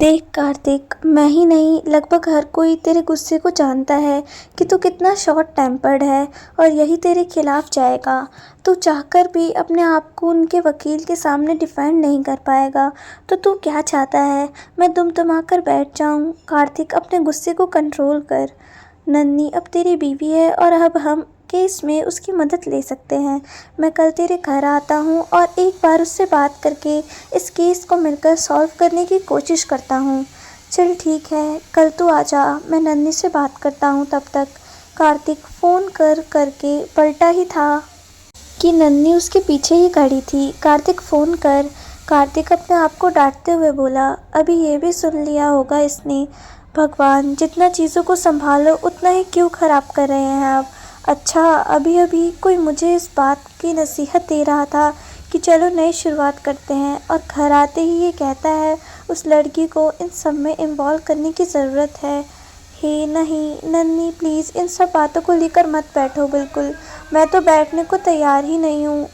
देख कार्तिक, मैं ही नहीं लगभग हर कोई तेरे गुस्से को जानता है कि तू कितना शॉर्ट टेम्पर्ड है और यही तेरे खिलाफ जाएगा। तू चाहकर भी अपने आप को उनके वकील के सामने डिफेंड नहीं कर पाएगा। तो तू क्या चाहता है, मैं दुमदमा कर बैठ जाऊं? कार्तिक, अपने गुस्से को कंट्रोल कर। नन्ही अब तेरी बीवी है और अब हम केस में उसकी मदद ले सकते हैं। मैं कल तेरे घर आता हूँ और एक बार उससे बात करके इस केस को मिलकर सॉल्व करने की कोशिश करता हूँ। चल ठीक है, कल तू आ जा, मैं नन्ही से बात करता हूँ तब तक। कार्तिक फ़ोन करके पलटा ही था कि नन्ही उसके पीछे ही खड़ी थी। कार्तिक फ़ोन कर। कार्तिक अपने आप को डांटते हुए बोला, अभी ये भी सुन लिया होगा इसने। भगवान, जितना चीज़ों को संभालो उतना ही क्यों ख़राब कर रहे हैं आप। अच्छा, अभी अभी कोई मुझे इस बात की नसीहत दे रहा था कि चलो नई शुरुआत करते हैं, और घर आते ही ये कहता है उस लड़की को इन सब में इन्वॉल्व करने की ज़रूरत है। हे नहीं नन्ही, प्लीज़ इन सब बातों को लेकर मत बैठो बिल्कुल। मैं तो बैठने को तैयार ही नहीं हूँ।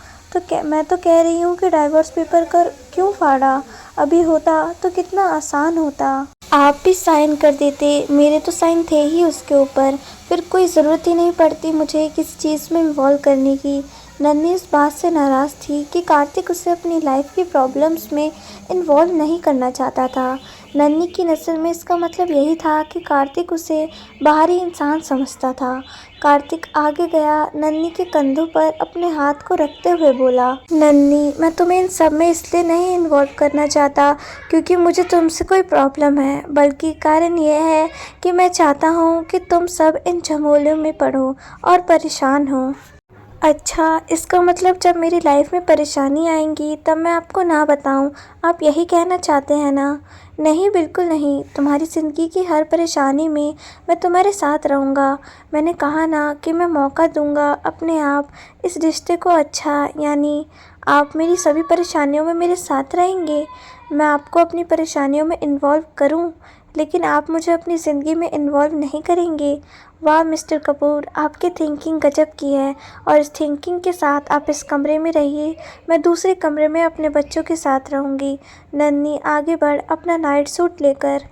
मैं तो कह रही हूँ कि डाइवोर्स पेपर कर क्यों फाड़ा। अभी होता तो कितना आसान होता। आप भी साइन कर देते, मेरे तो साइन थे ही उसके ऊपर। फिर कोई ज़रूरत ही नहीं पड़ती मुझे किसी चीज़ में इन्वॉल्व करने की। नन्ही इस बात से नाराज़ थी कि कार्तिक उसे अपनी लाइफ की प्रॉब्लम्स में इन्वॉल्व नहीं करना चाहता था। नन्ही की नज़र में इसका मतलब यही था कि कार्तिक उसे बाहरी इंसान समझता था। कार्तिक आगे गया, नन्ही के कंधों पर अपने हाथ को रखते हुए बोला, नन्ही, मैं तुम्हें इन सब में इसलिए नहीं इन्वॉल्व करना चाहता क्योंकि मुझे तुमसे कोई प्रॉब्लम है, बल्कि कारण यह है कि मैं चाहता हूँ कि तुम सब इन झमेलों में पड़ो और परेशान हो। अच्छा, इसका मतलब जब मेरी लाइफ में परेशानी आएंगी तब मैं आपको ना बताऊं, आप यही कहना चाहते हैं ना? नहीं, बिल्कुल नहीं। तुम्हारी ज़िंदगी की हर परेशानी में मैं तुम्हारे साथ रहूँगा। मैंने कहा ना कि मैं मौका दूँगा अपने आप इस रिश्ते को। अच्छा, यानी आप मेरी सभी परेशानियों में मेरे साथ रहेंगे? मैं आपको अपनी परेशानियों में इन्वॉल्व करूँ, लेकिन आप मुझे अपनी ज़िंदगी में इन्वॉल्व नहीं करेंगे? वाह मिस्टर कपूर, आपकी थिंकिंग गजब की है। और इस थिंकिंग के साथ आप इस कमरे में रहिए, मैं दूसरे कमरे में अपने बच्चों के साथ रहूँगी। नन्ही आगे बढ़ अपना नाइट सूट लेकर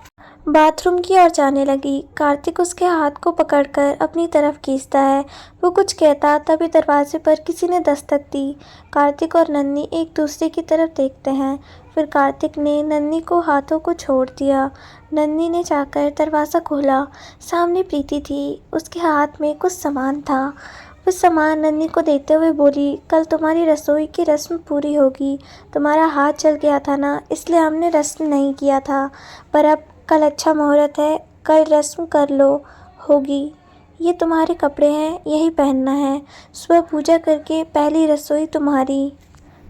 बाथरूम की ओर जाने लगी। कार्तिक उसके हाथ को पकड़कर अपनी तरफ खींचता है। वो कुछ कहता तभी दरवाजे पर किसी ने दस्तक दी। कार्तिक और नन्ही एक दूसरे की तरफ देखते हैं। फिर कार्तिक ने नन्ही को हाथों को छोड़ दिया। नन्ही ने जाकर दरवाज़ा खोला। सामने प्रीति थी, उसके हाथ में कुछ सामान था। वो सामान नन्ही को देते हुए बोली, कल तुम्हारी रसोई की रस्म पूरी होगी। तुम्हारा हाथ जल गया था ना, इसलिए हमने रस्म नहीं किया था, पर अब कल अच्छा मुहूर्त है, कल रस्म कर लो होगी। ये तुम्हारे कपड़े हैं, यही पहनना है। सुबह पूजा करके पहली रसोई तुम्हारी।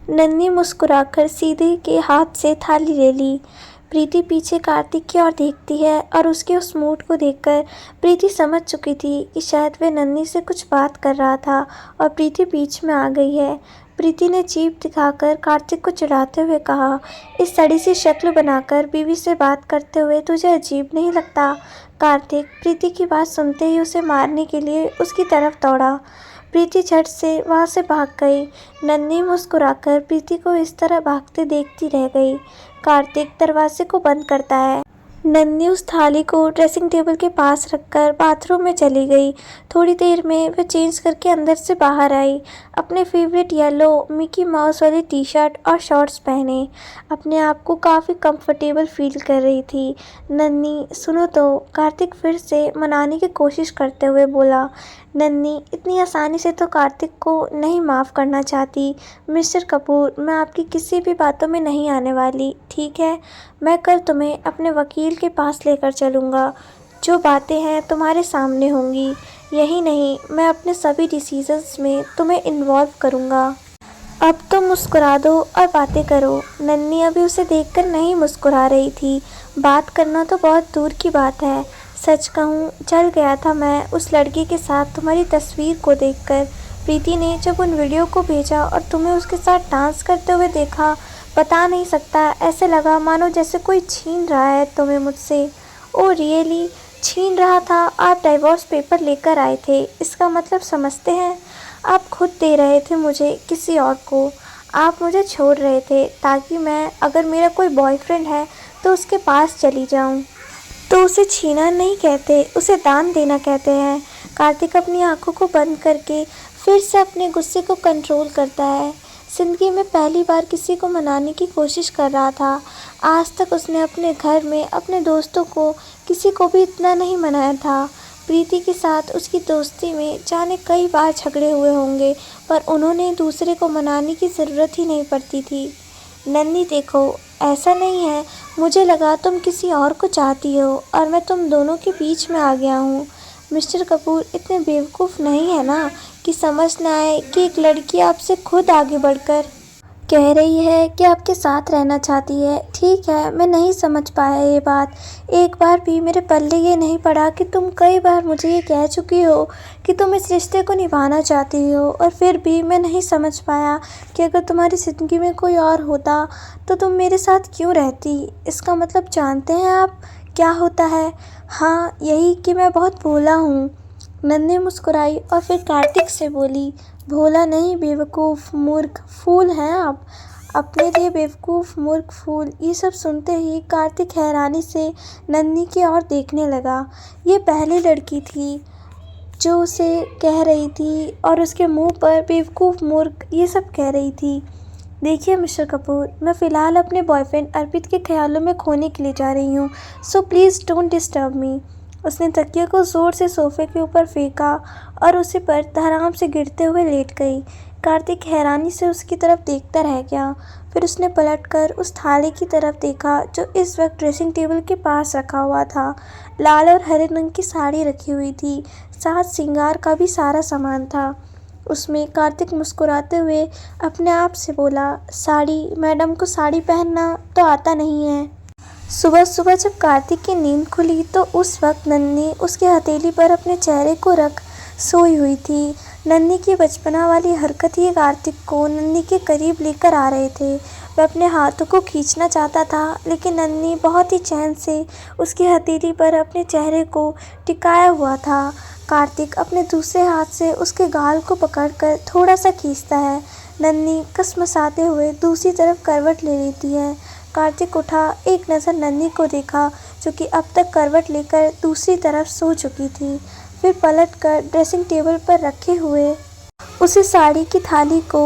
नन्ही मुस्कुराकर सीधे के हाथ से थाली ले ली। प्रीति पीछे कार्तिक की ओर देखती है और उसके उस मूड को देखकर प्रीति समझ चुकी थी कि शायद वे नन्ही से कुछ बात कर रहा था और प्रीति बीच में आ गई है। प्रीति ने जीभ दिखाकर कार्तिक को चिढ़ाते हुए कहा, इस सड़ी सी शक्ल बनाकर बीवी से बात करते हुए तुझे अजीब नहीं लगता? कार्तिक प्रीति की बात सुनते ही उसे मारने के लिए उसकी तरफ दौड़ा। प्रीति झट से वहाँ से भाग गई। नन्ही मुस्कुराकर प्रीति को इस तरह भागते देखती रह गई। कार्तिक दरवाजे को बंद करता है। नन्ही उस थाली को ड्रेसिंग टेबल के पास रखकर बाथरूम में चली गई। थोड़ी देर में वह चेंज करके अंदर से बाहर आई। अपने फेवरेट येलो मिकी माउस वाली टी शर्ट और शॉर्ट्स पहने अपने आप को काफ़ी कंफर्टेबल फील कर रही थी। नन्ही सुनो तो, कार्तिक फिर से मनाने की कोशिश करते हुए बोला। नन्ही इतनी आसानी से तो कार्तिक को नहीं माफ़ करना चाहती। मिस्टर कपूर, मैं आपकी किसी भी बातों में नहीं आने वाली, ठीक है? मैं कल तुम्हें अपने वकील के पास लेकर चलूँगा। जो बातें हैं तुम्हारे सामने होंगी। यही नहीं, मैं अपने सभी डिसीजंस में तुम्हें इन्वॉल्व करूँगा। अब तो मुस्कुरा दो और बातें करो। नन्ही अभी उसे देखकर नहीं मुस्कुरा रही थी। बात करना तो बहुत दूर की बात है। सच कहूँ, जल गया था मैं उस लड़की के साथ तुम्हारी तस्वीर को देखकर। प्रीति ने जब उन वीडियो को भेजा और तुम्हें उसके साथ डांस करते हुए देखा, बता नहीं सकता, ऐसे लगा मानो जैसे कोई छीन रहा है तुम्हें मुझसे। Oh really? छीन रहा था? आप डाइवोर्स पेपर लेकर आए थे, इसका मतलब समझते हैं? आप खुद दे रहे थे मुझे किसी और को। आप मुझे छोड़ रहे थे ताकि मैं, अगर मेरा कोई बॉयफ्रेंड है तो तो उसके पास चली जाऊं। तो उसे छीना नहीं कहते, उसे दान देना कहते हैं। कार्तिक अपनी आंखों को बंद करके फिर से अपने गुस्से को कंट्रोल करता है। जिंदगी में पहली बार किसी को मनाने की कोशिश कर रहा था। आज तक उसने अपने घर में अपने दोस्तों को किसी को भी इतना नहीं मनाया था। प्रीति के साथ उसकी दोस्ती में जाने कई बार झगड़े हुए होंगे, पर उन्होंने दूसरे को मनाने की ज़रूरत ही नहीं पड़ती थी। नन्ही देखो, ऐसा नहीं है, मुझे लगा तुम किसी और को चाहती हो और मैं तुम दोनों के बीच में आ गया हूँ। मिस्टर कपूर इतने बेवकूफ़ नहीं है ना कि समझ न आए कि एक लड़की आपसे खुद आगे बढ़कर कह रही है कि आपके साथ रहना चाहती है। ठीक है, मैं नहीं समझ पाया ये बात। एक बार भी मेरे पल्ले ये नहीं पड़ा कि तुम कई बार मुझे ये कह चुकी हो कि तुम इस रिश्ते को निभाना चाहती हो, और फिर भी मैं नहीं समझ पाया कि अगर तुम्हारी ज़िंदगी में कोई और होता तो तुम मेरे साथ क्यों रहती। इसका मतलब जानते हैं आप क्या होता है? हाँ, यही कि मैं बहुत भोला हूँ। नन्ही मुस्कुराई और फिर कार्तिक से बोली, भोला नहीं, बेवकूफ़, मूर्ख, फूल हैं आप। अपने लिए बेवकूफ़, मूर्ख, फूल। ये सब सुनते ही कार्तिक हैरानी से नन्ही की ओर देखने लगा। ये पहली लड़की थी जो उसे कह रही थी और उसके मुंह पर बेवकूफ़, मूर्ख ये सब कह रही थी। देखिए मिस्टर कपूर, मैं फ़िलहाल अपने बॉयफ्रेंड अर्पित के ख्यालों में खोने के लिए जा रही हूँ, so please don't disturb me. उसने तकिए को ज़ोर से सोफ़े के ऊपर फेंका और उसी पर धड़ाम से गिरते हुए लेट गई। कार्तिक हैरानी से उसकी तरफ देखता रह गया। फिर उसने पलटकर उस थाली की तरफ देखा जो इस वक्त ड्रेसिंग टेबल के पास रखा हुआ था। लाल और हरे रंग की साड़ी रखी हुई थी, साथ श्रृंगार का भी सारा सामान था। उसमें कार्तिक मुस्कुराते हुए अपने आप से बोला, साड़ी, मैडम को साड़ी पहनना तो आता नहीं है। सुबह सुबह जब कार्तिक की नींद खुली तो उस वक्त नन्ही उसके हथेली पर अपने चेहरे को रख सोई हुई थी। नन्ही की बचपना वाली हरकत ही कार्तिक को नन्ही के करीब लेकर आ रहे थे। वह अपने हाथों को खींचना चाहता था, लेकिन नन्ही बहुत ही चैन से उसकी हथेली पर अपने चेहरे को टिकाया हुआ था। कार्तिक अपने दूसरे हाथ से उसके गाल को पकड़कर थोड़ा सा खींचता है। नन्ही कसमसाते हुए दूसरी तरफ करवट ले लेती है। कार्तिक उठा, एक नज़र नन्ही को देखा जो कि अब तक करवट लेकर दूसरी तरफ सो चुकी थी। फिर पलटकर ड्रेसिंग टेबल पर रखे हुए उसी साड़ी की थाली को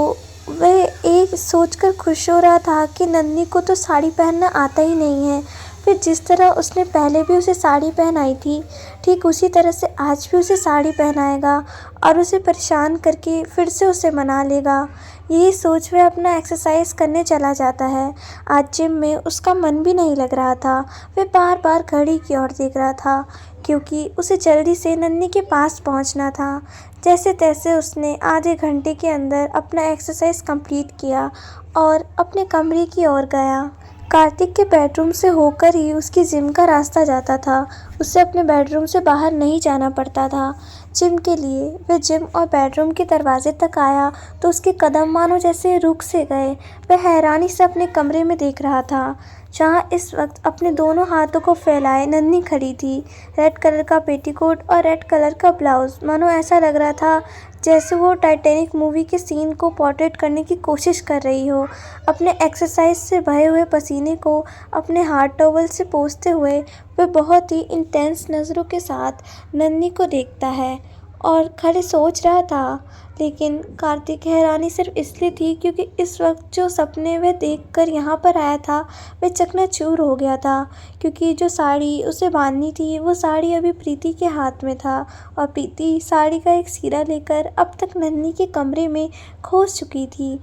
वह एक सोचकर खुश हो रहा था कि नन्ही को तो साड़ी पहनना आता ही नहीं है। फिर जिस तरह उसने पहले भी उसे साड़ी पहनाई थी, ठीक उसी तरह से आज भी उसे साड़ी पहनाएगा और उसे परेशान करके फिर से उसे मना लेगा। यही सोच वह अपना एक्सरसाइज करने चला जाता है। आज जिम में उसका मन भी नहीं लग रहा था। वह बार बार घड़ी की ओर देख रहा था क्योंकि उसे जल्दी से नन्ही के पास पहुंचना था। जैसे तैसे उसने आधे घंटे के अंदर अपना एक्सरसाइज कंप्लीट किया और अपने कमरे की ओर गया। कार्तिक के बेडरूम से होकर ही उसकी जिम का रास्ता जाता था। उसे अपने बेडरूम से बाहर नहीं जाना पड़ता था जिम के लिए। वह जिम और बेडरूम के दरवाजे तक आया तो उसके कदम मानो जैसे रुक से गए। वह हैरानी से अपने कमरे में देख रहा था जहाँ इस वक्त अपने दोनों हाथों को फैलाए नन्ही खड़ी थी। रेड कलर का पेटीकोट और रेड कलर का ब्लाउज, मानो ऐसा लग रहा था जैसे वो टाइटैनिक मूवी के सीन को पोर्ट्रेट करने की कोशिश कर रही हो। अपने एक्सरसाइज से बहे हुए पसीने को अपने हाथ टॉवल से पोंछते हुए वह बहुत ही इंटेंस नज़रों के साथ नन्ही को देखता है और खड़े सोच रहा था। लेकिन कार्तिक हैरानी सिर्फ इसलिए थी क्योंकि इस वक्त जो सपने वह देखकर यहाँ पर आया था वह चकनाचूर हो गया था। क्योंकि जो साड़ी उसे बांधनी थी वो साड़ी अभी प्रीति के हाथ में था और प्रीति साड़ी का एक सिरा लेकर अब तक नन्ही के कमरे में खोस चुकी थी।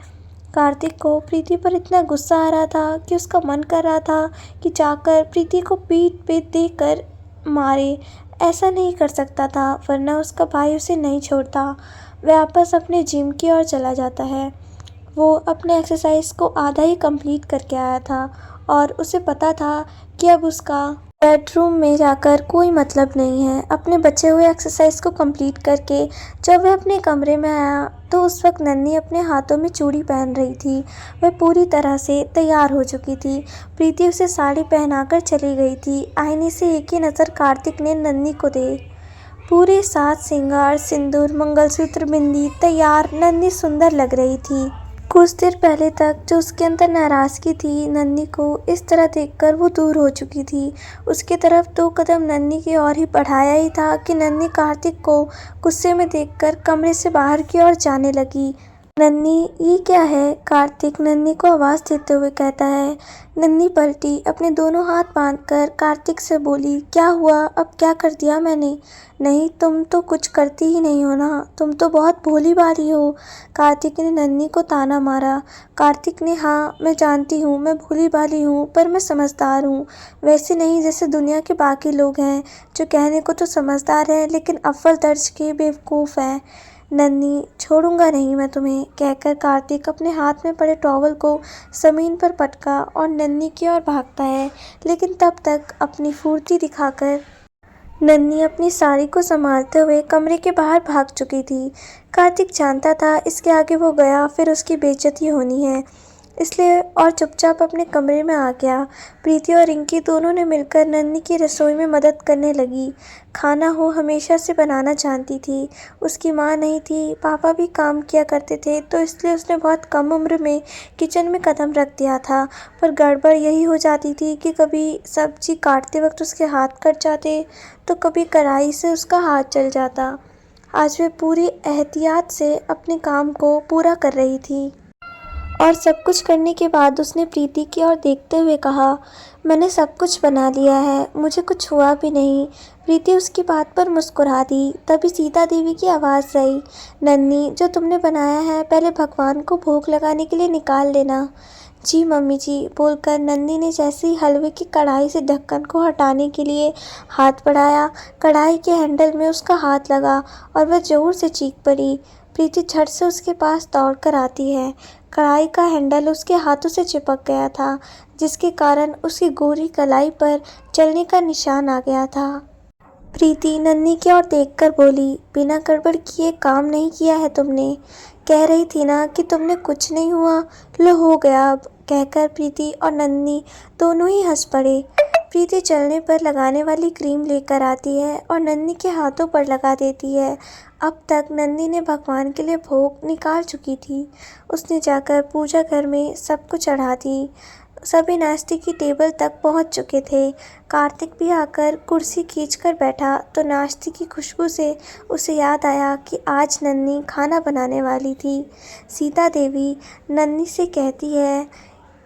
कार्तिक को प्रीति पर इतना गुस्सा आ रहा था कि उसका मन कर रहा था कि जाकर प्रीति को पीठ पे देकर मारे। ऐसा नहीं कर सकता था वरना उसका भाई उसे नहीं छोड़ता। वह वापस अपने जिम की ओर चला जाता है। वो अपने एक्सरसाइज को आधा ही कंप्लीट करके आया था और उसे पता था कि अब उसका बेडरूम में जाकर कोई मतलब नहीं है। अपने बचे हुए एक्सरसाइज को कंप्लीट करके जब वह अपने कमरे में आया तो उस वक्त नन्ही अपने हाथों में चूड़ी पहन रही थी। वह पूरी तरह से तैयार हो चुकी थी। प्रीति उसे साड़ी पहनाकर चली गई थी। आईने से एक ही नज़र कार्तिक ने नन्ही को दे। पूरे साज श्रृंगार, सिंदूर, मंगलसूत्र, बिंदी तैयार नन्ही सुंदर लग रही थी। कुछ देर पहले तक जो उसके अंदर नाराज़गी थी, नन्ही को इस तरह देखकर वो दूर हो चुकी थी। उसकी तरफ 2 कदम नन्ही की ओर ही बढ़ाया ही था कि नन्ही कार्तिक को गुस्से में देखकर कमरे से बाहर की ओर जाने लगी। नन्ही, ये क्या है? कार्तिक नन्ही को आवाज़ देते हुए कहता है। नन्ही पलटी, अपने दोनों हाथ बांधकर कार्तिक से बोली, क्या हुआ? अब क्या कर दिया मैंने? नहीं, तुम तो कुछ करती ही नहीं हो ना, तुम तो बहुत भोली भाली हो। कार्तिक ने नन्ही को ताना मारा। कार्तिक ने, हाँ मैं जानती हूँ मैं भोली भाली हूँ, पर मैं समझदार हूँ, वैसे नहीं जैसे दुनिया के बाकी लोग हैं जो कहने को तो समझदार हैं लेकिन अव्वल दर्ज के बेवकूफ़ हैं। नन्ही, छोड़ूंगा नहीं मैं तुम्हें, कहकर कार्तिक अपने हाथ में पड़े टॉवल को ज़मीन पर पटका और नन्ही की ओर भागता है, लेकिन तब तक अपनी फुर्ती दिखाकर नन्ही अपनी साड़ी को संभालते हुए कमरे के बाहर भाग चुकी थी। कार्तिक जानता था इसके आगे वो गया फिर उसकी बेइज्जती होनी है, इसलिए और चुपचाप अपने कमरे में आ गया। प्रीति और रिंकी दोनों ने मिलकर नन्ही की रसोई में मदद करने लगी। खाना वो हमेशा से बनाना जानती थी। उसकी माँ नहीं थी, पापा भी काम किया करते थे, तो इसलिए उसने बहुत कम उम्र में किचन में कदम रख दिया था। पर गड़बड़ यही हो जाती थी कि कभी सब्जी काटते वक्त उसके हाथ कट जाते, तो कभी कढ़ाई से उसका हाथ जल जाता। आज वे पूरी एहतियात से अपने काम को पूरा कर रही थी और सब कुछ करने के बाद उसने प्रीति की ओर देखते हुए कहा, मैंने सब कुछ बना लिया है, मुझे कुछ हुआ भी नहीं। प्रीति उसकी बात पर मुस्कुरा दी। तभी सीता देवी की आवाज़ आई, नन्ही, जो तुमने बनाया है पहले भगवान को भोग लगाने के लिए निकाल लेना। जी मम्मी जी, बोलकर नन्ही ने जैसे ही हलवे की कढ़ाई से ढक्कन को हटाने के लिए हाथ बढ़ाया, कढ़ाई के हैंडल में उसका हाथ लगा और वह जोर से चीख पड़ी। प्रीति झट से उसके पास दौड़कर आती है। कढ़ाई का हैंडल उसके हाथों से चिपक गया था, जिसके कारण उसकी गोरी कलाई पर जलने का निशान आ गया था। प्रीति नन्ही की ओर देखकर बोली, बिना गड़बड़ किए काम नहीं किया है तुमने, कह रही थी ना कि तुमने कुछ नहीं हुआ, लो हो गया अब, कहकर प्रीति और नन्ही दोनों ही हंस पड़े। प्रीति जलने पर लगाने वाली क्रीम लेकर आती है और नन्ही के हाथों पर लगा देती है। अब तक नन्ही ने भगवान के लिए भोग निकाल चुकी थी। उसने जाकर पूजा घर में सब कुछ चढ़ा दी। सभी नाश्ते की टेबल तक पहुंच चुके थे। कार्तिक भी आकर कुर्सी खींचकर बैठा तो नाश्ते की खुशबू से उसे याद आया कि आज नन्ही खाना बनाने वाली थी। सीता देवी नन्ही से कहती है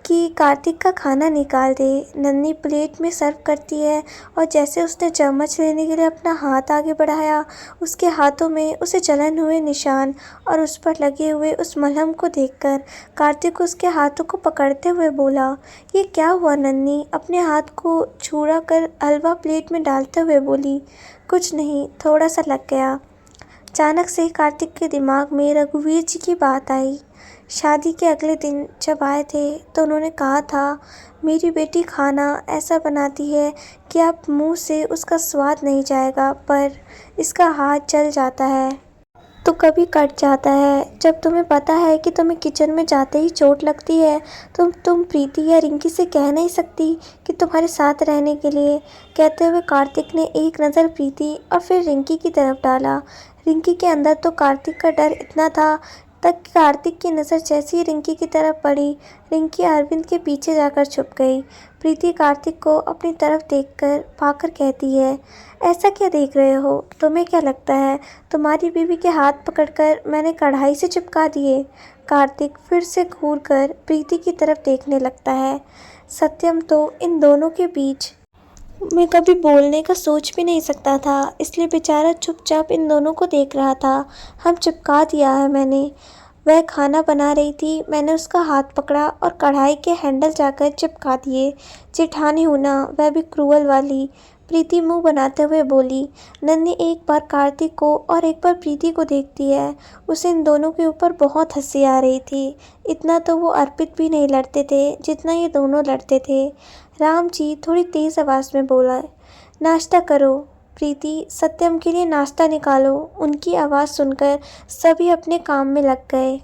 कि कार्तिक का खाना निकाल दे। नन्ही प्लेट में सर्व करती है और जैसे उसने चम्मच लेने के लिए अपना हाथ आगे बढ़ाया, उसके हाथों में उसे जलन हुए निशान और उस पर लगे हुए उस मलहम को देखकर कार्तिक उसके हाथों को पकड़ते हुए बोला, ये क्या हुआ नन्ही? अपने हाथ को छुड़ा कर हलवा प्लेट में डालते हुए बोली, कुछ नहीं, थोड़ा सा लग गया। अचानक से कार्तिक के दिमाग में रघुवीर जी की बात आई। शादी के अगले दिन जब आए थे तो उन्होंने कहा था, मेरी बेटी खाना ऐसा बनाती है कि आप मुंह से उसका स्वाद नहीं जाएगा, पर इसका हाथ जल जाता है तो कभी कट जाता है। जब तुम्हें पता है कि तुम्हें किचन में जाते ही चोट लगती है तो तुम प्रीति या रिंकी से कह नहीं सकती कि तुम्हारे साथ रहने के लिए। कहते हुए कार्तिक ने एक नज़र प्रीति और फिर रिंकी की तरफ डाला। रिंकी के अंदर तो कार्तिक का डर इतना था तक कार्तिक की नज़र जैसे ही रिंकी की तरफ पड़ी, रिंकी अरविंद के पीछे जाकर छुप गई। प्रीति कार्तिक को अपनी तरफ देखकर पाकर कहती है, ऐसा क्या देख रहे हो? तुम्हें क्या लगता है तुम्हारी बीवी के हाथ पकड़कर मैंने कढ़ाई से चिपका दिए? कार्तिक फिर से घूरकर प्रीति की तरफ देखने लगता है। सत्यम तो इन दोनों के बीच में कभी बोलने का सोच भी नहीं सकता था, इसलिए बेचारा चुपचाप इन दोनों को देख रहा था। हम चिपका दिया है मैंने। वह खाना बना रही थी, मैंने उसका हाथ पकड़ा और कढ़ाई के हैंडल जाकर चिपका दिए। जेठानी हूँ ना, वह भी क्रूअल वाली। प्रीति मुंह बनाते हुए बोली। नन्ही एक बार कार्तिक को और एक बार प्रीति को देखती है। उसे इन दोनों के ऊपर बहुत हंसी आ रही थी। इतना तो वो अर्पित भी नहीं लड़ते थे जितना ये दोनों लड़ते थे। राम जी थोड़ी तेज़ आवाज़ में बोला, नाश्ता करो। प्रीति, सत्यम के लिए नाश्ता निकालो। उनकी आवाज़ सुनकर सभी अपने काम में लग गए।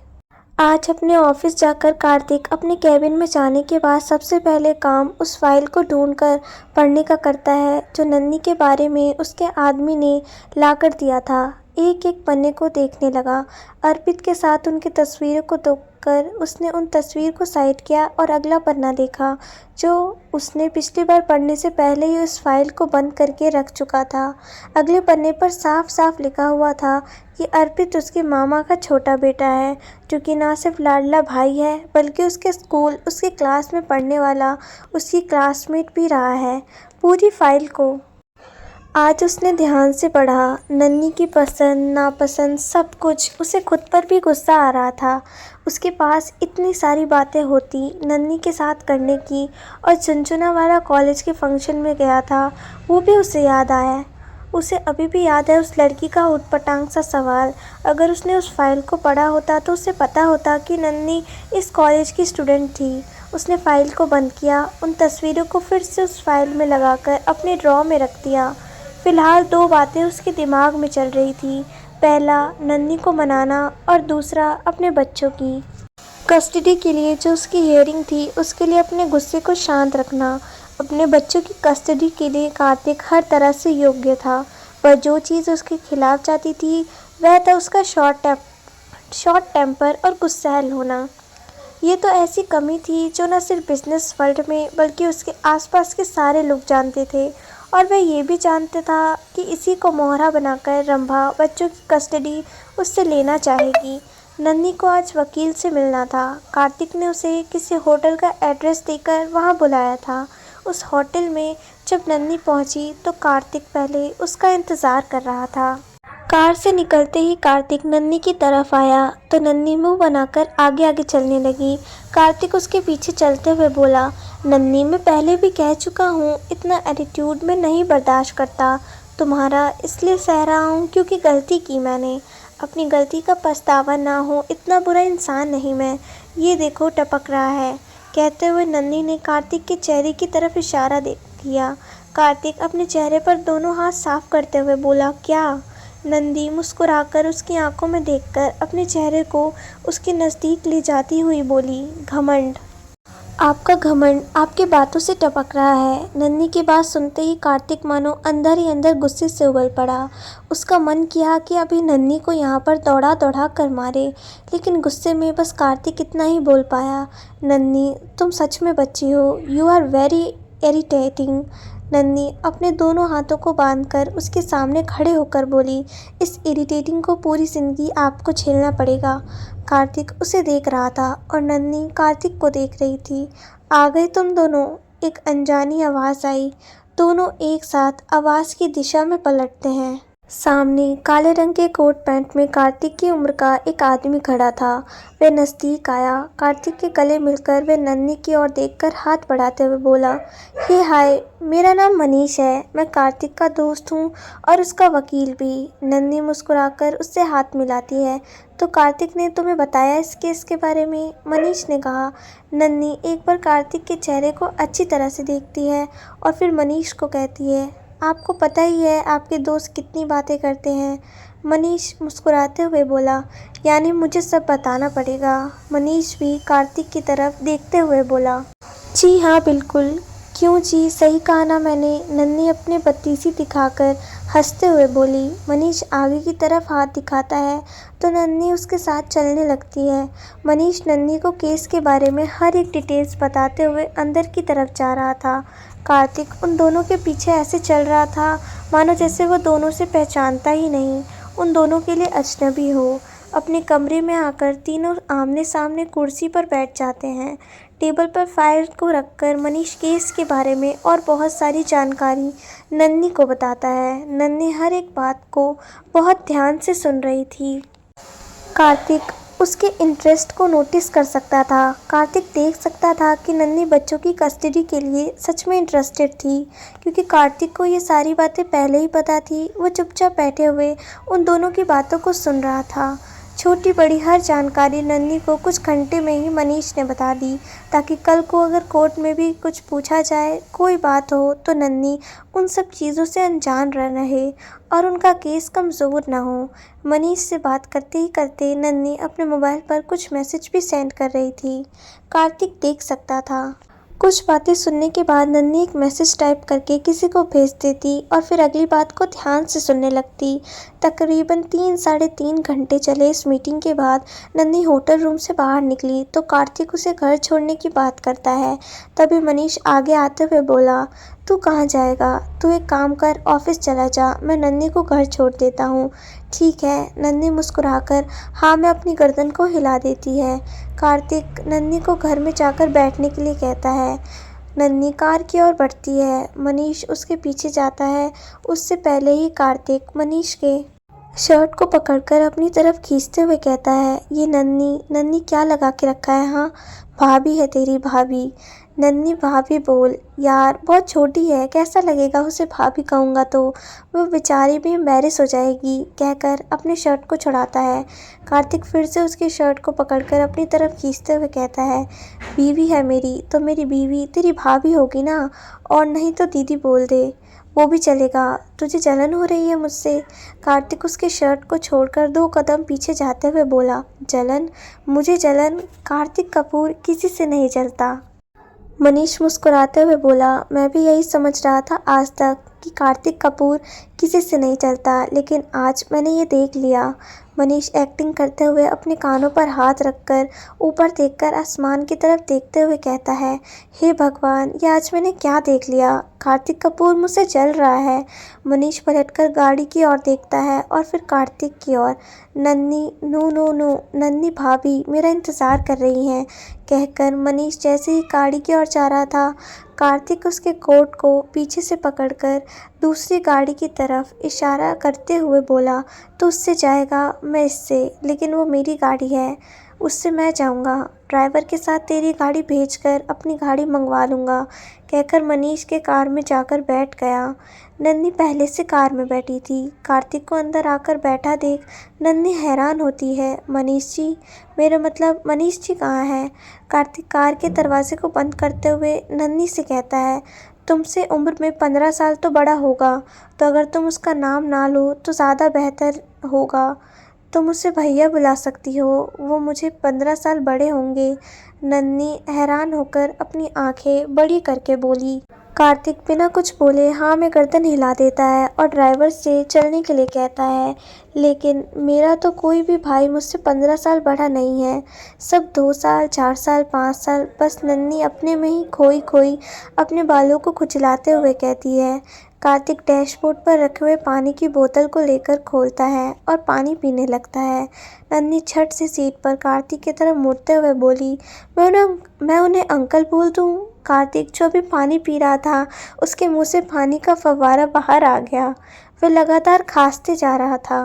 आज अपने ऑफिस जाकर कार्तिक अपने कैबिन में जाने के बाद सबसे पहले काम उस फाइल को ढूंढकर पढ़ने का करता है जो नन्ही के बारे में उसके आदमी ने ला कर दिया था। एक एक पन्ने को देखने लगा। अर्पित के साथ उनकी तस्वीरों को देखकर उसने उन तस्वीर को साइड किया और अगला पन्ना देखा, जो उसने पिछली बार पढ़ने से पहले ही उस फाइल को बंद करके रख चुका था। अगले पन्ने पर साफ साफ लिखा हुआ था कि अर्पित उसके मामा का छोटा बेटा है, जो कि ना सिर्फ लाडला भाई है बल्कि उसके स्कूल, उसके क्लास में पढ़ने वाला उसकी क्लासमेट भी रहा है। पूरी फाइल को आज उसने ध्यान से पढ़ा। नन्ही की पसंद नापसंद सब कुछ। उसे खुद पर भी गुस्सा आ रहा था। उसके पास इतनी सारी बातें होती नन्ही के साथ करने की, और चुनचुना वाला कॉलेज के फंक्शन में गया था वो भी उसे याद आया। उसे अभी भी याद है उस लड़की का ऊटपटांग सा सवाल। अगर उसने उस फाइल को पढ़ा होता तो उसे पता होता कि नन्ही इस कॉलेज की स्टूडेंट थी। उसने फाइल को बंद किया, उन तस्वीरों को फिर से उस फाइल में लगाकर अपने ड्रॉ में रख दिया। फिलहाल दो बातें उसके दिमाग में चल रही थी। पहला, नन्ही को मनाना, और दूसरा अपने बच्चों की कस्टडी के लिए जो उसकी हियरिंग थी उसके लिए अपने गुस्से को शांत रखना। अपने बच्चों की कस्टडी के लिए कार्तिक हर तरह से योग्य था, पर जो चीज़ उसके खिलाफ जाती थी वह था उसका शॉर्ट टेम्पर और गुस्सैल होना। ये तो ऐसी कमी थी जो न सिर्फ बिजनेस वर्ल्ड में बल्कि उसके आसपास के सारे लोग जानते थे, और वह ये भी जानता था कि इसी को मोहरा बनाकर रंभा बच्चों की कस्टडी उससे लेना चाहेगी। नन्ही को आज वकील से मिलना था। कार्तिक ने उसे किसी होटल का एड्रेस देकर वहां बुलाया था। उस होटल में जब नन्ही पहुंची तो कार्तिक पहले उसका इंतज़ार कर रहा था। कार से निकलते ही कार्तिक नन्ही की तरफ आया तो नन्ही मुंह बनाकर आगे आगे चलने लगी। कार्तिक उसके पीछे चलते हुए बोला, नन्ही, मैं पहले भी कह चुका हूँ, इतना एटीट्यूड मैं नहीं बर्दाश्त करता तुम्हारा, इसलिए सह रहा हूँ क्योंकि गलती की मैंने। अपनी गलती का पछतावा ना हो, इतना बुरा इंसान नहीं मैं। ये देखो टपक रहा है। कहते हुए नन्ही ने कार्तिक के चेहरे की तरफ इशारा किया। कार्तिक अपने चेहरे पर दोनों हाथ साफ करते हुए बोला, क्या? नंदी मुस्कुराकर उसकी आंखों में देखकर अपने चेहरे को उसके नज़दीक ले जाती हुई बोली, घमंड। आपका घमंड आपके बातों से टपक रहा है। नन्ही की बात सुनते ही कार्तिक मानो अंदर ही अंदर गुस्से से उबल पड़ा। उसका मन किया कि अभी नन्ही को यहाँ पर दौड़ा दौड़ा कर मारे, लेकिन गुस्से में बस कार्तिक इतना ही बोल पाया, नन्ही, तुम सच में बच्ची हो। You are very irritating. नन्ही अपने दोनों हाथों को बांधकर उसके सामने खड़े होकर बोली, इस इरिटेटिंग को पूरी जिंदगी आपको झेलना पड़ेगा। कार्तिक उसे देख रहा था और नन्ही कार्तिक को देख रही थी। आ गए तुम दोनों, एक अनजानी आवाज़ आई। दोनों एक साथ आवाज़ की दिशा में पलटते हैं। सामने काले रंग के कोट पैंट में कार्तिक की उम्र का एक आदमी खड़ा था। वह नज़दीक आया। कार्तिक के गले मिलकर वह नन्ही की ओर देखकर हाथ बढ़ाते हुए बोला, हे हाय, मेरा नाम मनीष है। मैं कार्तिक का दोस्त हूँ और उसका वकील भी। नन्ही मुस्कुराकर उससे हाथ मिलाती है। तो कार्तिक ने तुम्हें बताया इस केस के बारे में? मनीष ने कहा। नन्ही एक बार कार्तिक के चेहरे को अच्छी तरह से देखती है और फिर मनीष को कहती है, आपको पता ही है आपके दोस्त कितनी बातें करते हैं। मनीष मुस्कुराते हुए बोला, यानी मुझे सब बताना पड़ेगा। मनीष भी कार्तिक की तरफ देखते हुए बोला, जी हाँ बिल्कुल। क्यों जी, सही कहा ना मैंने? नन्ही अपने बत्तीसी दिखाकर हंसते हुए बोली। मनीष आगे की तरफ हाथ दिखाता है तो नन्ही उसके साथ चलने लगती है। मनीष नन्ही को केस के बारे में हर एक डिटेल्स बताते हुए अंदर की तरफ जा रहा था। कार्तिक उन दोनों के पीछे ऐसे चल रहा था मानो जैसे वो दोनों से पहचानता ही नहीं, उन दोनों के लिए अजनबी हो। अपने कमरे में आकर तीनों आमने सामने कुर्सी पर बैठ जाते हैं। टेबल पर फाइल को रखकर मनीष केस के बारे में और बहुत सारी जानकारी नन्ही को बताता है। नन्ही हर एक बात को बहुत ध्यान से सुन रही थी। कार्तिक उसके इंटरेस्ट को नोटिस कर सकता था। कार्तिक देख सकता था कि नन्ही बच्चों की कस्टडी के लिए सच में इंटरेस्टेड थी, क्योंकि कार्तिक को ये सारी बातें पहले ही पता थी। वो चुपचाप बैठे हुए उन दोनों की बातों को सुन रहा था। छोटी बड़ी हर जानकारी नन्ही को कुछ घंटे में ही मनीष ने बता दी, ताकि कल को अगर कोर्ट में भी कुछ पूछा जाए, कोई बात हो, तो नन्ही उन सब चीज़ों से अनजान रहे और उनका केस कमज़ोर न हो। मनीष से बात करते ही करते नन्ही अपने मोबाइल पर कुछ मैसेज भी सेंड कर रही थी। कार्तिक देख सकता था। कुछ बातें सुनने के बाद नन्ही एक मैसेज टाइप करके किसी को भेज देती और फिर अगली बात को ध्यान से सुनने लगती। तकरीबन 3 साढ़े 3 घंटे चले इस मीटिंग के बाद नन्ही होटल रूम से बाहर निकली तो कार्तिक उसे घर छोड़ने की बात करता है। तभी मनीष आगे आते हुए बोला, तू कहाँ जाएगा? तू एक काम कर, ऑफिस चला जा, मैं नन्ही को घर छोड़ देता हूँ। ठीक है, नन्ही मुस्कुराकर हाँ में अपनी गर्दन को हिला देती है। कार्तिक नन्ही को घर में जाकर बैठने के लिए कहता है। नन्ही कार की ओर बढ़ती है। मनीष उसके पीछे जाता है। उससे पहले ही कार्तिक मनीष के शर्ट को पकड़कर अपनी तरफ खींचते हुए कहता है, ये नन्ही नन्ही क्या लगा के रखा है? हाँ, भाभी है तेरी, भाभी। नन्ही भाभी बोल, यार बहुत छोटी है, कैसा लगेगा उसे भाभी कहूँगा तो, वो बेचारी भी एम्बैरेस हो जाएगी, कहकर अपने शर्ट को छुड़ाता है। कार्तिक फिर से उसकी शर्ट को पकड़कर अपनी तरफ खींचते हुए कहता है, बीवी है मेरी तो मेरी बीवी तेरी भाभी होगी ना, और नहीं तो दीदी बोल दे, वो भी चलेगा। तुझे जलन हो रही है मुझसे? कार्तिक उसके शर्ट को छोड़कर 2 कदम पीछे जाते हुए बोला, जलन? मुझे जलन? कार्तिक कपूर किसी से नहीं जलता। मनीष मुस्कुराते हुए बोला, मैं भी यही समझ रहा था आज तक कि कार्तिक कपूर किसी से नहीं चलता, लेकिन आज मैंने ये देख लिया। मनीष एक्टिंग करते हुए अपने कानों पर हाथ रखकर ऊपर देखकर आसमान की तरफ देखते हुए कहता है, हे भगवान, ये आज मैंने क्या देख लिया? कार्तिक कपूर मुझसे जल रहा है। मनीष पलटकर गाड़ी की ओर देखता है और फिर कार्तिक की ओर। नन्ही नो नो नो, नन्ही भाभी मेरा इंतज़ार कर रही हैं, कहकर मनीष जैसे ही गाड़ी की ओर जा रहा था, कार्तिक उसके कोट को पीछे से पकड़कर दूसरी गाड़ी की तरफ इशारा करते हुए बोला, तू उससे जाएगा, मैं इससे, लेकिन वो मेरी गाड़ी है, उससे मैं जाऊंगा। ड्राइवर के साथ तेरी गाड़ी भेजकर अपनी गाड़ी मंगवा लूँगा, कहकर मनीष के कार में जाकर बैठ गया। नन्ही पहले से कार में बैठी थी। कार्तिक को अंदर आकर बैठा देख नन्ही हैरान होती है। मनीष जी, मेरा मतलब मनीष जी कहाँ हैं? कार्तिक कार के दरवाजे को बंद करते हुए नन्ही से कहता है, तुमसे उम्र में 15 साल तो बड़ा होगा, तो अगर तुम उसका नाम ना लो तो ज़्यादा बेहतर होगा। तुम उसे भैया बुला सकती हो, वो मुझे 15 साल बड़े होंगे। नन्ही हैरान होकर अपनी आंखें बड़ी करके बोली। कार्तिक बिना कुछ बोले हाँ में गर्दन हिला देता है और ड्राइवर से चलने के लिए कहता है, लेकिन मेरा तो कोई भी भाई मुझसे 15 साल बड़ा नहीं है, सब 2 साल 4 साल 5 साल। बस नन्ही अपने में ही खोई खोई अपने बालों को खुजलाते हुए कहती है। कार्तिक डैशबोर्ड पर रखे हुए पानी की बोतल को लेकर खोलता है और पानी पीने लगता है। नन्ही झट से सीट पर कार्तिक की तरफ मुड़ते हुए बोली, मैं उन्हें अंकल बोल दूँ? कार्तिक जो अभी पानी पी रहा था, उसके मुंह से पानी का फव्वारा बाहर आ गया। वह लगातार खांसते जा रहा था।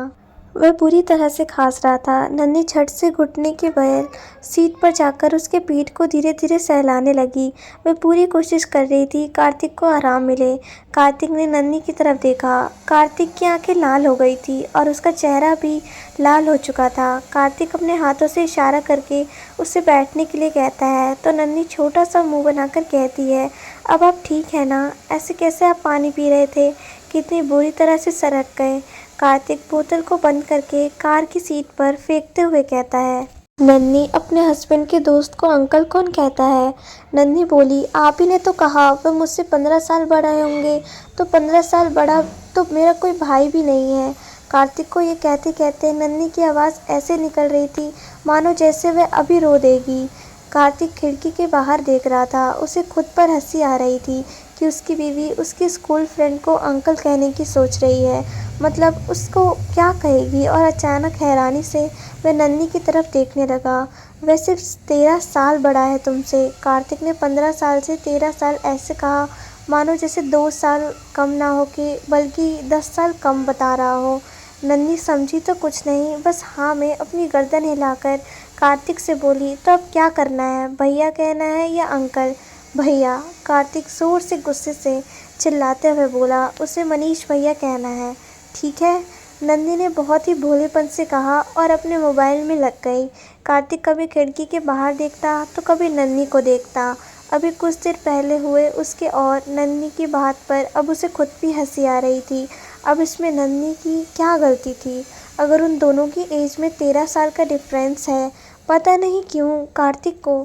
वह बुरी तरह से खांस रहा था। नन्ही झट से घुटने के बल सीट पर जाकर उसके पीठ को धीरे धीरे सहलाने लगी। वह पूरी कोशिश कर रही थी कार्तिक को आराम मिले। कार्तिक ने नन्ही की तरफ देखा। कार्तिक की आंखें लाल हो गई थी और उसका चेहरा भी लाल हो चुका था। कार्तिक अपने हाथों से इशारा करके उसे बैठने के लिए कहता है तो नन्ही छोटा सा मुंह बनाकर कहती है, अब आप ठीक है ना? ऐसे कैसे आप पानी पी रहे थे? कितनी बुरी तरह से सरक गए। कार्तिक बोतल को बंद करके कार की सीट पर फेंकते हुए कहता है। नन्ही अपने हस्बैंड के दोस्त को अंकल कौन कहता है? नन्ही बोली, आप ही ने तो कहा वह मुझसे 15 साल बड़ा होंगे, तो 15 साल बड़ा तो मेरा कोई भाई भी नहीं है। कार्तिक को ये कहते कहते नन्ही की आवाज़ ऐसे निकल रही थी मानो जैसे वह अभी रो देगी। कार्तिक खिड़की के बाहर देख रहा था। उसे खुद पर हंसी आ रही थी कि उसकी बीवी उसकी स्कूल फ्रेंड को अंकल कहने की सोच रही है, मतलब उसको क्या कहेगी। और अचानक हैरानी से वह नन्ही की तरफ देखने लगा। वह सिर्फ 13 साल बड़ा है तुमसे। कार्तिक ने 15 साल से 13 साल ऐसे कहा मानो जैसे 2 साल कम ना हो के बल्कि 10 साल कम बता रहा हो। नन्ही समझी तो कुछ नहीं, बस हाँ में अपनी गर्दन हिलाकर कार्तिक से बोली, तो अब क्या करना है? भैया कहना है या अंकल? भैया। कार्तिक जोर से गुस्से से चिल्लाते हुए बोला, उसे मनीष भैया कहना है, ठीक है? नन्ही ने बहुत ही भोलेपन से कहा और अपने मोबाइल में लग गई। कार्तिक कभी खिड़की के बाहर देखता तो कभी नन्ही को देखता। अभी कुछ देर पहले हुए उसके और नन्ही की बात पर अब उसे खुद भी हंसी आ रही थी। अब इसमें नन्ही की क्या गलती थी? अगर उन दोनों की एज में 13 साल का डिफरेंस है, पता नहीं क्यों कार्तिक को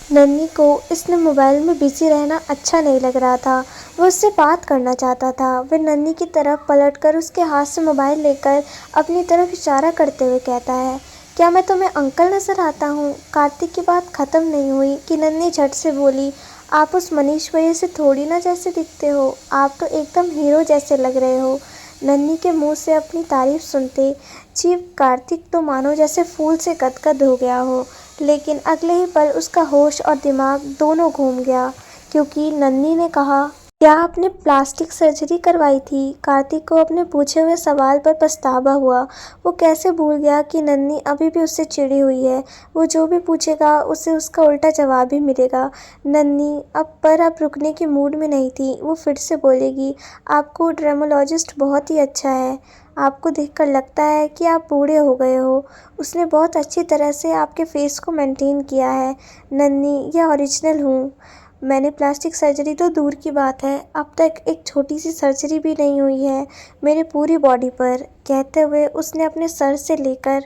नन्ही को इसने मोबाइल में बिजी रहना अच्छा नहीं लग रहा था। वो उससे बात करना चाहता था। वह नन्ही की तरफ पलटकर उसके हाथ से मोबाइल लेकर अपनी तरफ इशारा करते हुए कहता है, क्या मैं तुम्हें अंकल नज़र आता हूँ? कार्तिक की बात ख़त्म नहीं हुई कि नन्ही झट से बोली, आप उस मनीष भैया से थोड़ी ना जैसे दिखते हो, आप तो एकदम हीरो जैसे लग रहे हो। नन्ही के मुंह से अपनी तारीफ सुनते जीव कार्तिक तो मानो जैसे फूल से गदगद हो गया हो। लेकिन अगले ही पल उसका होश और दिमाग दोनों घूम गया, क्योंकि नन्ही ने कहा, क्या आपने प्लास्टिक सर्जरी करवाई थी? कार्तिक को अपने पूछे हुए सवाल पर पछतावा हुआ। वो कैसे भूल गया कि नन्ही अभी भी उससे चिढ़ी हुई है। वो जो भी पूछेगा उसे उसका उल्टा जवाब ही मिलेगा। नन्ही अब रुकने की मूड में नहीं थी। वो फिर से बोलेगी, आपको ड्रामोलॉजिस्ट बहुत ही अच्छा है। आपको देखकर लगता है कि आप बूढ़े हो गए हो। उसने बहुत अच्छी तरह से आपके फेस को मेंटेन किया है। नन्ही, यह ओरिजिनल हूँ। मैंने प्लास्टिक सर्जरी तो दूर की बात है, अब तक एक छोटी सी सर्जरी भी नहीं हुई है मेरे पूरी बॉडी पर। कहते हुए उसने अपने सर से लेकर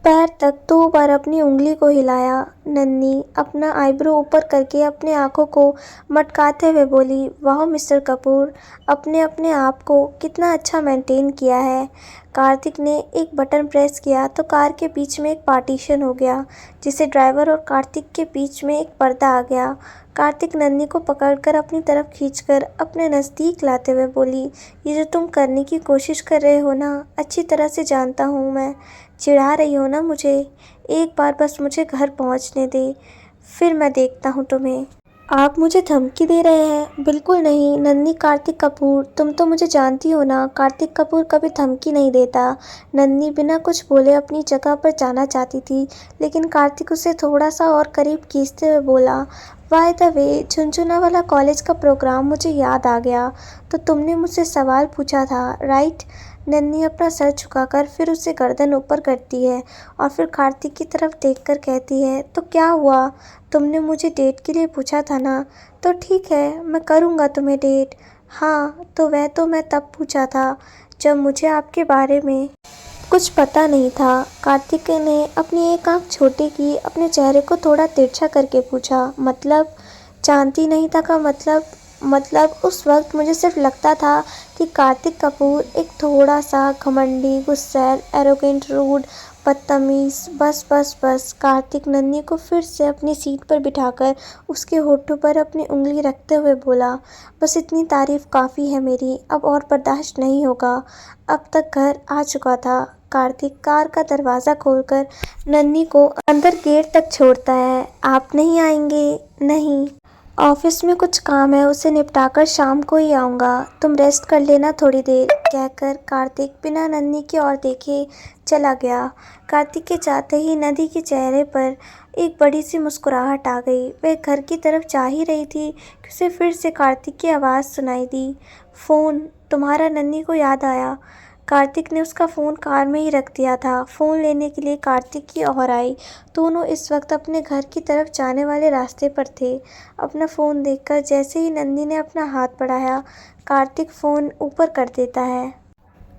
पैर तक 2 बार अपनी उंगली को हिलाया। नन्ही अपना आईब्रो ऊपर करके अपने आंखों को मटकाते हुए बोली, वाह मिस्टर कपूर, अपने अपने आप को कितना अच्छा मेंटेन किया है। कार्तिक ने एक बटन प्रेस किया तो कार के बीच में एक पार्टीशन हो गया, जिसे ड्राइवर और कार्तिक के बीच में एक पर्दा आ गया। कार्तिक नन्ही को पकड़कर अपनी तरफ खींचकर अपने नज़दीक लाते हुए बोली, ये जो तुम करने की कोशिश कर रहे हो ना, अच्छी तरह से जानता हूँ मैं। चिढ़ा रही हो ना मुझे? एक बार बस मुझे घर पहुँचने दे, फिर मैं देखता हूँ तुम्हें। आप मुझे धमकी दे रहे हैं? बिल्कुल नहीं नन्ही। कार्तिक कपूर, तुम तो मुझे जानती हो ना, कार्तिक कपूर कभी धमकी नहीं देता। नन्ही बिना कुछ बोले अपनी जगह पर जाना चाहती थी, लेकिन कार्तिक उसे थोड़ा सा और करीब खींचते हुए बोला, बाय द वे, झुनझुना वाला कॉलेज का प्रोग्राम मुझे याद आ गया। तो तुमने मुझसे सवाल पूछा था, राइट? नन्ही अपना सर झुकाकर फिर उसे गर्दन ऊपर करती है और फिर कार्तिक की तरफ देखकर कहती है, तो क्या हुआ? तुमने मुझे डेट के लिए पूछा था ना, तो ठीक है, मैं करूँगा तुम्हें डेट। हाँ, तो वह तो मैं तब पूछा था जब मुझे आपके बारे में कुछ पता नहीं था। कार्तिक ने अपनी एक आंख छोटी की, अपने चेहरे को थोड़ा तिरछा करके पूछा, मतलब? जानती नहीं था का मतलब उस वक्त मुझे सिर्फ लगता था कि कार्तिक कपूर एक थोड़ा सा घमंडी, गुस्सैल, एरोगेंट, रूड, बदतमीज, बस बस बस। कार्तिक नन्ही को फिर से अपनी सीट पर बिठाकर उसके होठों पर अपनी उंगली रखते हुए बोला, बस इतनी तारीफ काफ़ी है मेरी, अब और बर्दाश्त नहीं होगा। अब तक घर आ चुका था। कार्तिक कार का दरवाज़ा खोलकर नन्ही को अंदर गेट तक छोड़ता है। आप नहीं आएंगे? नहीं, ऑफिस में कुछ काम है, उसे निपटाकर शाम को ही आऊँगा, तुम रेस्ट कर लेना थोड़ी देर, कहकर कार्तिक बिना नन्ही की ओर देखे चला गया। कार्तिक के जाते ही नन्ही के चेहरे पर एक बड़ी सी मुस्कुराहट आ गई। वह घर की तरफ जा ही रही थी कि उसे फिर से कार्तिक की आवाज़ सुनाई दी, फ़ोन तुम्हारा? नन्ही को याद आया। कार्तिक ने उसका फ़ोन कार में ही रख दिया था। फ़ोन लेने के लिए कार्तिक की ओर आई। दोनों इस वक्त अपने घर की तरफ जाने वाले रास्ते पर थे। अपना फ़ोन देखकर जैसे ही नन्ही ने अपना हाथ बढ़ाया, कार्तिक फ़ोन ऊपर कर देता है।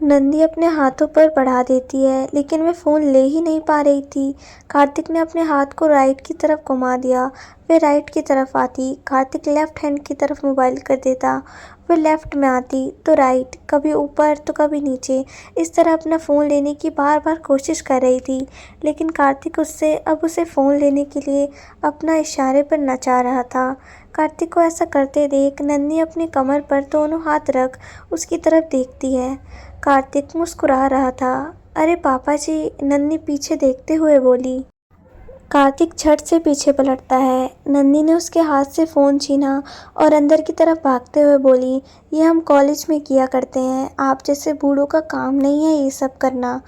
नन्ही अपने हाथों पर बढ़ा देती है, लेकिन वह फ़ोन ले ही नहीं पा रही थी। कार्तिक ने अपने हाथ को राइट की तरफ घुमा दिया। वह राइट की तरफ आती, कार्तिक लेफ़्ट हैंड की तरफ मोबाइल कर देता। वह लेफ़्ट में आती तो राइट, कभी ऊपर तो कभी नीचे। इस तरह अपना फ़ोन लेने की बार बार कोशिश कर रही थी, लेकिन कार्तिक उसे फ़ोन लेने के लिए अपना इशारे पर नचा रहा था। कार्तिक को ऐसा करते देख नन्ही अपनी कमर पर दोनों हाथ रख उसकी तरफ देखती है। कार्तिक मुस्कुरा रहा था। अरे पापा जी, नन्ही पीछे देखते हुए बोली। कार्तिक झट से पीछे पलटता है। नन्ही ने उसके हाथ से फ़ोन छीना और अंदर की तरफ भागते हुए बोली, ये हम कॉलेज में किया करते हैं, आप जैसे बूढ़ों का काम नहीं है ये सब करना।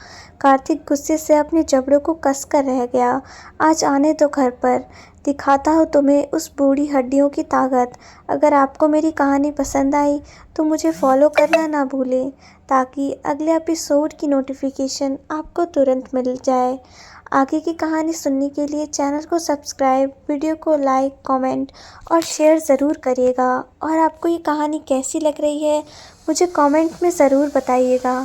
कार्तिक गुस्से से अपने जबड़ों को कस कर रह गया। आज आने दो घर पर, दिखाता हूँ तुम्हें उस बूढ़ी हड्डियों की ताकत। अगर आपको मेरी कहानी पसंद आई तो मुझे फॉलो करना ना भूलें, ताकि अगले एपिसोड की नोटिफिकेशन आपको तुरंत मिल जाए। आगे की कहानी सुनने के लिए चैनल को सब्सक्राइब, वीडियो को लाइक, कमेंट और शेयर ज़रूर करिएगा। और आपको ये कहानी कैसी लग रही है मुझे कमेंट में ज़रूर बताइएगा।